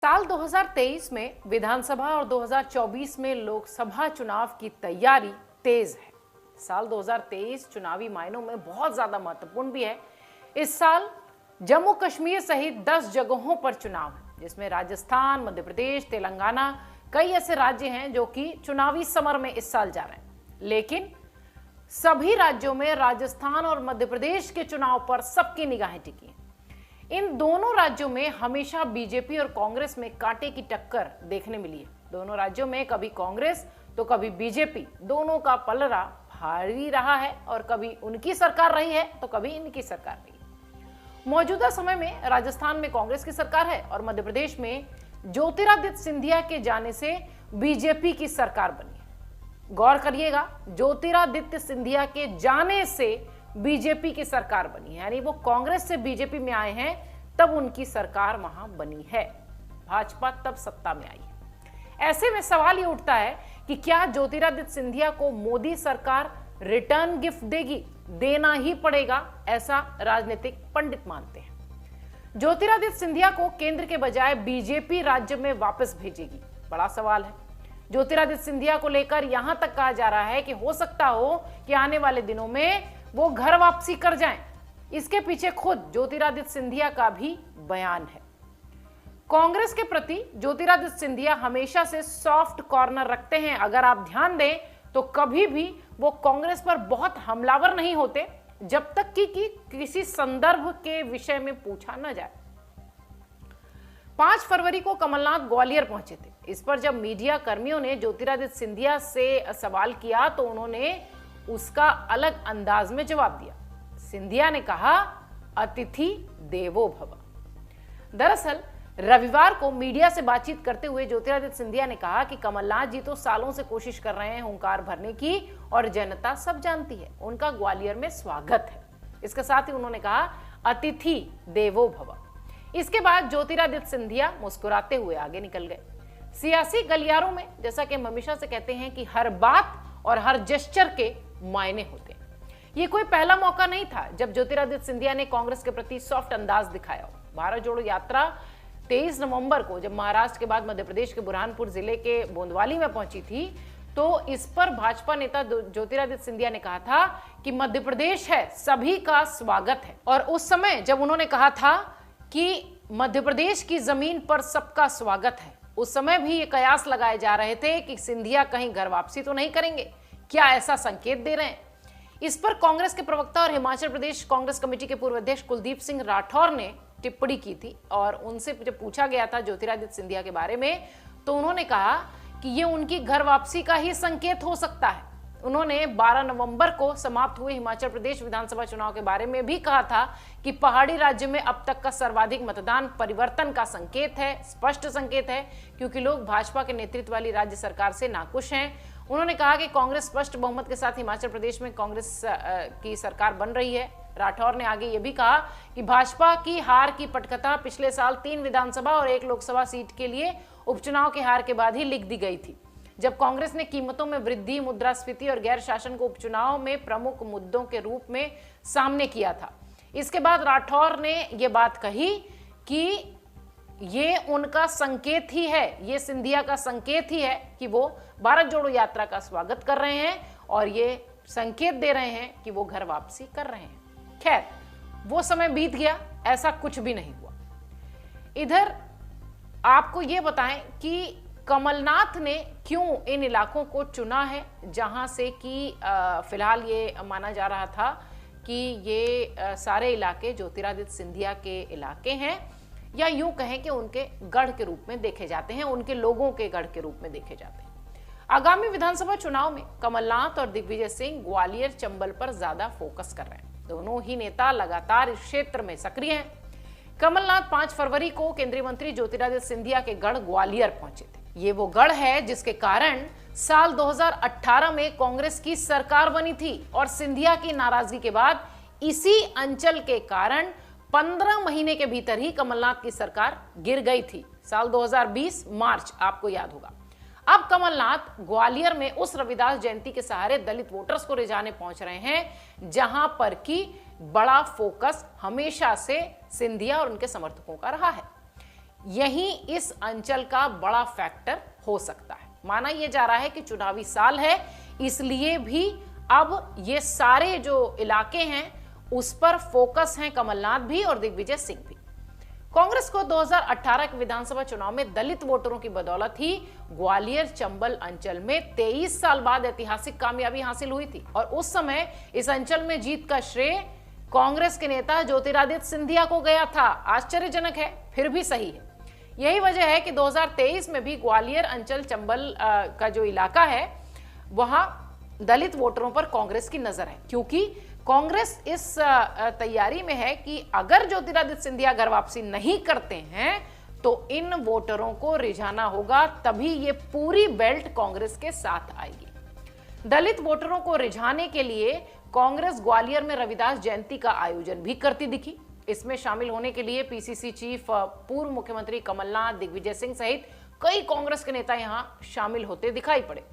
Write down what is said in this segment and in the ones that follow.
साल 2023 में विधानसभा और 2024 में लोकसभा चुनाव की तैयारी तेज है। साल 2023 चुनावी मायनों में बहुत ज्यादा महत्वपूर्ण भी है। इस साल जम्मू कश्मीर सहित 10 जगहों पर चुनाव है, जिसमें राजस्थान, मध्य प्रदेश, तेलंगाना कई ऐसे राज्य हैं जो कि चुनावी समर में इस साल जा रहे हैं। लेकिन सभी राज्यों में राजस्थान और मध्य प्रदेश के चुनाव पर सबकी निगाहें टिकी हैं। इन दोनों राज्यों में हमेशा बीजेपी और कांग्रेस में कांटे की टक्कर देखने मिली है। दोनों राज्यों में कभी कांग्रेस तो कभी बीजेपी, दोनों का पलड़ा भारी रहा है और कभी उनकी सरकार रही है तो कभी इनकी सरकार रही है। मौजूदा समय में राजस्थान में कांग्रेस की सरकार है और मध्य प्रदेश में ज्योतिरादित्य सिंधिया के जाने से बीजेपी की सरकार बनी है। गौर करिएगा, ज्योतिरादित्य सिंधिया के जाने से बीजेपी की सरकार बनी है, यानी वो कांग्रेस से बीजेपी में आए हैं तब उनकी सरकार वहां बनी है। भाजपा तब सत्ता में आई है। ऐसे में सवाल ये उठता है कि क्या ज्योतिरादित्य सिंधिया को मोदी सरकार रिटर्न गिफ्ट देगी? देना ही पड़ेगा, ऐसा राजनीतिक पंडित मानते हैं। ज्योतिरादित्य सिंधिया को केंद्र के बजाय बीजेपी राज्य में वापस भेजेगी, बड़ा सवाल है। ज्योतिरादित्य सिंधिया को लेकर यहां तक कहा जा रहा है कि हो सकता हो कि आने वाले दिनों में वो घर वापसी कर जाएं। इसके पीछे खुद ज्योतिरादित्य सिंधिया का भी बयान है। कांग्रेस के प्रति ज्योतिरादित्य सिंधिया हमेशा से सॉफ्ट कॉर्नर रखते हैं। अगर आप ध्यान दें तो कभी भी वो कांग्रेस पर बहुत हमलावर नहीं होते जब तक कि किसी संदर्भ के विषय में पूछा न जाए। 5 फरवरी को कमलनाथ ग्वालियर पहुंचे थे। इस पर जब मीडिया कर्मियों ने ज्योतिरादित्य सिंधिया से सवाल किया तो उन्होंने उसका अलग अंदाज में जवाब दिया। सिंधिया ने कहा, अतिथि देवो भव। दरअसल रविवार को मीडिया से बातचीत करते हुए ज्योतिरादित्य सिंधिया ने कहा कि कमलनाथ जी तो सालों से कोशिश कर रहे हैं हुंकार भरने की और जनता सब जानती है, उनका ग्वालियर में स्वागत है। इसके साथ ही उन्होंने कहा, अतिथि देवो भव। इसके बाद ज्योतिरादित्य सिंधिया मुस्कुराते हुए आगे निकल गए। सियासी गलियारों में जैसा कि हम हमेशा से कहते हैं कि हर बात और हर जेस्चर के मायने होते हैं। ये कोई पहला मौका नहीं था जब ज्योतिरादित्य सिंधिया ने कांग्रेस के प्रति सॉफ्ट अंदाज दिखाया हो। भारत जोड़ो यात्रा 23 नवंबर को जब महाराष्ट्र के बाद मध्य प्रदेश के बुरहानपुर जिले के बोंदवाली में पहुंची थी तो इस पर भाजपा नेता ज्योतिरादित्य सिंधिया ने कहा था कि मध्य प्रदेश है, सभी का स्वागत है। और उस समय जब उन्होंने कहा था कि मध्य प्रदेश की जमीन पर सबका स्वागत है, उस समय भी ये कयास लगाए जा रहे थे कि सिंधिया कहीं घर वापसी तो नहीं करेंगे, क्या ऐसा संकेत दे रहे हैं। इस पर कांग्रेस के प्रवक्ता और हिमाचल प्रदेश कांग्रेस कमेटी के पूर्व अध्यक्ष कुलदीप सिंह राठौर ने टिप्पणी की थी और उनसे जब पूछा गया था ज्योतिरादित्य सिंधिया के बारे में तो उन्होंने कहा कि ये उनकी घर वापसी का ही संकेत हो सकता है। उन्होंने 12 नवंबर को समाप्त हुए हिमाचल प्रदेश विधानसभा चुनाव के बारे में भी कहा था कि पहाड़ी राज्य में अब तक का सर्वाधिक मतदान परिवर्तन का संकेत है, स्पष्ट संकेत है, क्योंकि लोग भाजपा के नेतृत्व वाली राज्य सरकार से नाखुश हैं। उन्होंने कहा कि कांग्रेस स्पष्ट बहुमत के साथ हिमाचल प्रदेश में कांग्रेस की सरकार बन रही है। राठौर ने आगे ये भी कहा कि भाजपा की हार की पटकथा पिछले साल 3 विधानसभा और 1 लोकसभा सीट के लिए उपचुनाव के हार के बाद ही लिख दी गई थी, जब कांग्रेस ने कीमतों में वृद्धि, मुद्रास्फीति और गैर शासन को उपचुनाव में प्रमुख मुद्दों के रूप में सामने किया था। इसके बाद राठौर ने यह बात कही कि ये उनका संकेत ही है, ये सिंधिया का संकेत ही है कि वो भारत जोड़ो यात्रा का स्वागत कर रहे हैं और ये संकेत दे रहे हैं कि वो घर वापसी कर रहे हैं। खैर, वो समय बीत गया, ऐसा कुछ भी नहीं हुआ। इधर आपको ये बताएं कि कमलनाथ ने क्यों इन इलाकों को चुना है जहां से कि फिलहाल ये माना जा रहा था कि ये सारे इलाके ज्योतिरादित्य सिंधिया के इलाके हैं, या यूं कहें कि उनके गढ़ के रूप में देखे जाते हैं, उनके लोगों के गढ़ के रूप में देखे जाते हैं। आगामी विधानसभा चुनाव में कमलनाथ और दिग्विजय सिंह ग्वालियर, चंबल पर ज्यादा फोकस कर रहे हैं। दोनों ही नेता लगातार इस क्षेत्र में सक्रिय हैं। कमलनाथ 5 फरवरी को केंद्रीय मंत्री ज्योतिरादित्य सिंधिया के गढ़ ग्वालियर पहुंचे थे। ये वो गढ़ है जिसके कारण साल 2018 में कांग्रेस की सरकार बनी थी और सिंधिया की नाराजगी के बाद इसी अंचल के कारण 15 महीने के भीतर ही कमलनाथ की सरकार गिर गई थी। साल 2020 मार्च, आपको याद होगा। अब कमलनाथ ग्वालियर में उस रविदास जयंती के सहारे दलित वोटर्स को रिझाने पहुंच रहे हैं, जहां पर की बड़ा फोकस हमेशा से सिंधिया और उनके समर्थकों का रहा है। यही इस अंचल का बड़ा फैक्टर हो सकता है। माना यह जा रहा है कि चुनावी साल है, इसलिए भी अब ये सारे जो इलाके हैं उस पर फोकस हैं कमलनाथ भी और दिग्विजय सिंह भी। कांग्रेस को 2018 के विधानसभा चुनाव में दलित वोटरों की बदौलत ही ग्वालियर चंबल अंचल में 23 साल बाद ऐतिहासिक कामयाबी हासिल हुई थी और उस समय इस अंचल में जीत का श्रेय कांग्रेस के नेता ज्योतिरादित्य सिंधिया को गया था। आश्चर्यजनक है, फिर भी सही है। यही वजह है कि 2023 में भी ग्वालियर अंचल चंबल का जो इलाका है वहां दलित वोटरों पर कांग्रेस की नजर है, क्योंकि कांग्रेस इस तैयारी में है कि अगर ज्योतिरादित्य सिंधिया घर वापसी नहीं करते हैं तो इन वोटरों को रिझाना होगा, तभी ये पूरी बेल्ट कांग्रेस के साथ आएगी। दलित वोटरों को रिझाने के लिए कांग्रेस ग्वालियर में रविदास जयंती का आयोजन भी करती दिखी। इसमें शामिल होने के लिए पीसीसी चीफ पूर्व मुख्यमंत्री कमलनाथ, दिग्विजय सिंह सहित कई कांग्रेस के नेता यहां शामिल होते दिखाई पड़े।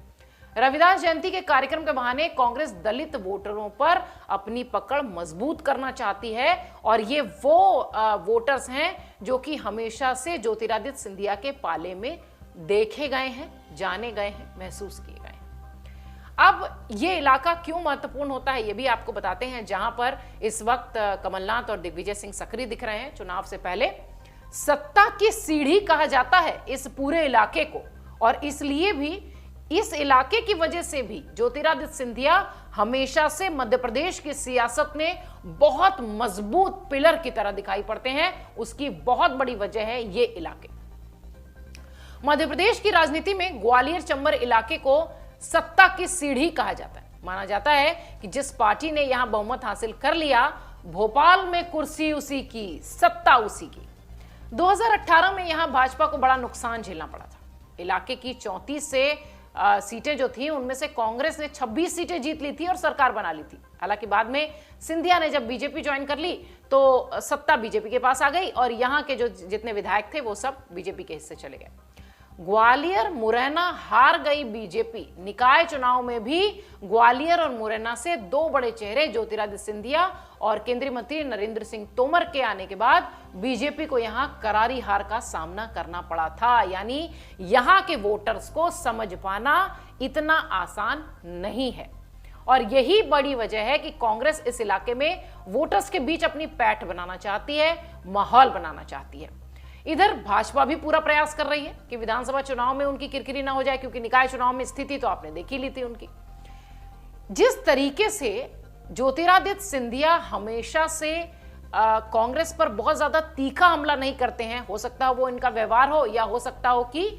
रविदास जयंती के कार्यक्रम के बहाने कांग्रेस दलित वोटरों पर अपनी पकड़ मजबूत करना चाहती है और ये वो वोटर्स हैं जो कि हमेशा से ज्योतिरादित्य सिंधिया के पाले में देखे गए हैं, जाने गए हैं, महसूस किए गए हैं। अब ये इलाका क्यों महत्वपूर्ण होता है ये भी आपको बताते हैं, जहां पर इस वक्त कमलनाथ और दिग्विजय सिंह सक्रिय दिख रहे हैं। चुनाव से पहले सत्ता की सीढ़ी कहा जाता है इस पूरे इलाके को और इसलिए भी इस इलाके की वजह से भी ज्योतिरादित्य सिंधिया हमेशा से मध्य प्रदेश की सियासत में बहुत मजबूत पिलर की तरह दिखाई पड़ते हैं। उसकी बहुत बड़ी वजह है ये इलाके। मध्य प्रदेश की राजनीति में ग्वालियर चंबल इलाके को सत्ता की सीढ़ी कहा जाता है। माना जाता है कि जिस पार्टी ने यहां बहुमत हासिल कर लिया, भोपाल में कुर्सी उसी की, सत्ता उसी की। 2018 में यहां भाजपा को बड़ा नुकसान झेलना पड़ा था। इलाके की 34 से सीटें जो थी उनमें से कांग्रेस ने 26 सीटें जीत ली थी और सरकार बना ली थी। हालांकि बाद में सिंधिया ने जब बीजेपी ज्वाइन कर ली तो सत्ता बीजेपी के पास आ गई और यहां के जो जितने विधायक थे वो सब बीजेपी के हिस्से चले गए। ग्वालियर मुरैना हार गई बीजेपी। निकाय चुनाव में भी ग्वालियर और मुरैना से दो बड़े चेहरे ज्योतिरादित्य सिंधिया और केंद्रीय मंत्री नरेंद्र सिंह तोमर के आने के बाद बीजेपी को यहां करारी हार का सामना करना पड़ा था। यानी यहां के वोटर्स को समझ पाना इतना आसान नहीं है और यही बड़ी वजह है कि कांग्रेस इस इलाके में वोटर्स के बीच अपनी पैठ बनाना चाहती है, माहौल बनाना चाहती है। इधर भाजपा भी पूरा प्रयास कर रही है कि विधानसभा चुनाव में उनकी किरकिरी ना हो जाए, क्योंकि निकाय चुनाव में स्थिति तो आपने देखी ली थी उनकी। जिस तरीके से ज्योतिरादित्य सिंधिया हमेशा से कांग्रेस पर बहुत ज्यादा तीखा हमला नहीं करते हैं, हो सकता है वो इनका व्यवहार हो या हो सकता हो कि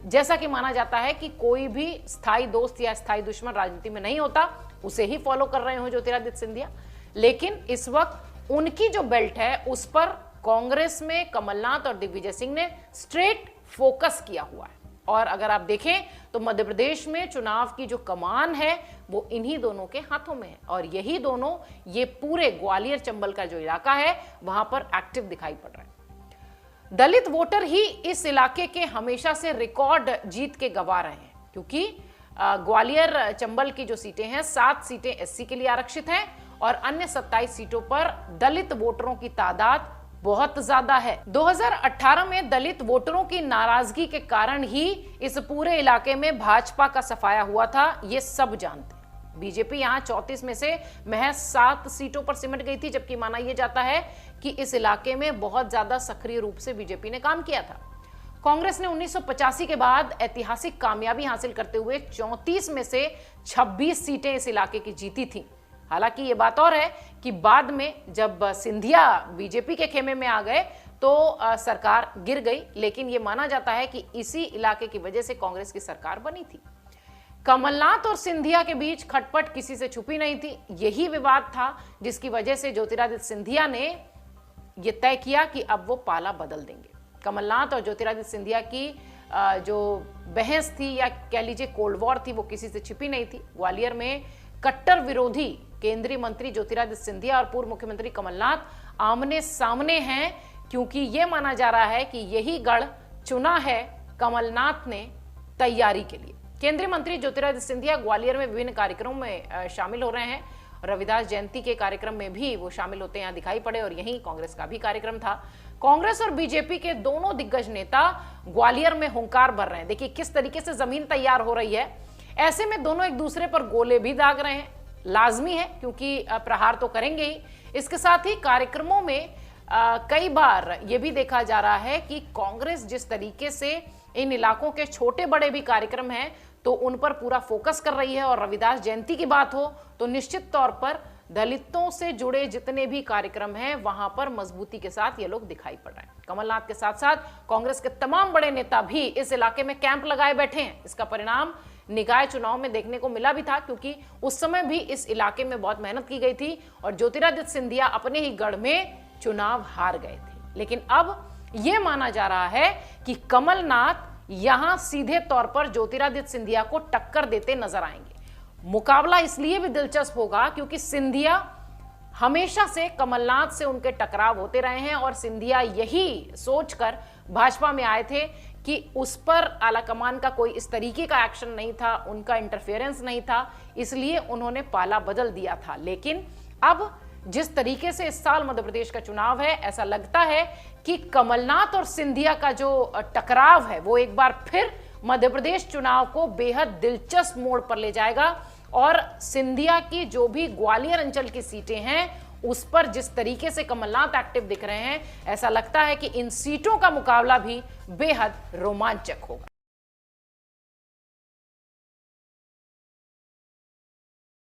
जैसा कि माना जाता है कि कोई भी स्थायी दोस्त या स्थायी दुश्मन राजनीति में नहीं होता, उसे ही फॉलो कर रहे हो ज्योतिरादित्य सिंधिया। लेकिन इस वक्त उनकी जो बेल्ट है उस पर कांग्रेस में कमलनाथ और दिग्विजय सिंह ने स्ट्रेट फोकस किया हुआ है और अगर आप देखें तो मध्य प्रदेश में चुनाव की जो कमान है वो इन्हीं दोनों के हाथों में है और यही दोनों ये पूरे ग्वालियर चंबल का जो इलाका है वहां पर एक्टिव दिखाई पड़ रहा है। दलित वोटर ही इस इलाके के हमेशा से रिकॉर्ड जीत के गवा रहे हैं, क्योंकि ग्वालियर चंबल की जो सीटें हैं 7 सीटें एससी के लिए आरक्षित हैं और अन्य 27 सीटों पर दलित वोटरों की तादाद बहुत ज्यादा है। 2018 में दलित वोटरों की नाराजगी के कारण ही इस पूरे इलाके में भाजपा का सफाया हुआ था, ये सब जानते हैं। बीजेपी यहां 34 में से महज 7 सीटों पर सिमट गई थी, जबकि माना यह जाता है कि इस इलाके में बहुत ज्यादा सक्रिय रूप से बीजेपी ने काम किया था। कांग्रेस ने 1985 के बाद ऐतिहासिक कामयाबी हासिल करते हुए 34 में से 26 सीटें इस इलाके की जीती थी। हालांकि ये बात और है कि बाद में जब सिंधिया बीजेपी के खेमे में आ गए तो सरकार गिर गई, लेकिन ये माना जाता है कि इसी इलाके की वजह से कांग्रेस की सरकार बनी थी। कमलनाथ और सिंधिया के बीच खटपट किसी से छुपी नहीं थी। यही विवाद था जिसकी वजह से ज्योतिरादित्य सिंधिया ने यह तय किया कि अब वो पाला बदल देंगे। कमलनाथ और ज्योतिरादित्य सिंधिया की जो बहस थी या कह लीजिए कोल्ड वॉर थी वो किसी से छिपी नहीं थी। ग्वालियर में कट्टर विरोधी केंद्रीय मंत्री ज्योतिरादित्य सिंधिया और पूर्व मुख्यमंत्री कमलनाथ आमने सामने हैं, क्योंकि यह माना जा रहा है कि यही गढ़ चुना है कमलनाथ ने तैयारी के लिए। केंद्रीय मंत्री ज्योतिरादित्य सिंधिया ग्वालियर में विभिन्न कार्यक्रमों में शामिल हो रहे हैं। रविदास जयंती के कार्यक्रम में भी वो शामिल होते यहाँ दिखाई पड़े और यहीं कांग्रेस का भी कार्यक्रम था। कांग्रेस और बीजेपी के दोनों दिग्गज नेता ग्वालियर में हुंकार भर रहे हैं। देखिए किस तरीके से जमीन तैयार हो रही है। ऐसे में दोनों एक दूसरे पर गोले भी दाग रहे हैं, लाजमी है क्योंकि प्रहार तो करेंगे ही। इसके साथ ही कार्यक्रमों में कई बार यह भी देखा जा रहा है कि कांग्रेस जिस तरीके से इन इलाकों के छोटे बड़े भी कार्यक्रम हैं तो उन पर पूरा फोकस कर रही है, और रविदास जयंती की बात हो तो निश्चित तौर पर दलितों से जुड़े जितने भी कार्यक्रम हैं वहां पर मजबूती के साथ ये लोग दिखाई पड़ रहे हैं। कमलनाथ के साथ साथ कांग्रेस के तमाम बड़े नेता भी इस इलाके में कैंप लगाए बैठे हैं। इसका परिणाम निकाय चुनाव में देखने को मिला भी था, क्योंकि उस समय भी इस इलाके में बहुत मेहनत की गई थी और ज्योतिरादित्य सिंधिया अपने ही गढ़ में चुनाव हार गए थे। लेकिन अब यह माना जा रहा है कि कमलनाथ यहां सीधे तौर पर ज्योतिरादित्य सिंधिया को टक्कर देते नजर आएंगे। मुकाबला इसलिए भी दिलचस्प होगा क्योंकि सिंधिया हमेशा से कमलनाथ से उनके टकराव होते रहे हैं, और सिंधिया यही सोचकर भाजपा में आए थे कि उस पर आलाकमान का कोई इस तरीके का एक्शन नहीं था, उनका इंटरफेरेंस नहीं था, इसलिए उन्होंने पाला बदल दिया था। लेकिन अब जिस तरीके से इस साल मध्य प्रदेश का चुनाव है, ऐसा लगता है कि कमलनाथ और सिंधिया का जो टकराव है वो एक बार फिर मध्य प्रदेश चुनाव को बेहद दिलचस्प मोड़ पर ले जाएगा, और सिंधिया की जो भी ग्वालियर अंचल की सीटें हैं उस पर जिस तरीके से कमलनाथ एक्टिव दिख रहे हैं, ऐसा लगता है कि इन सीटों का मुकाबला भी बेहद रोमांचक होगा।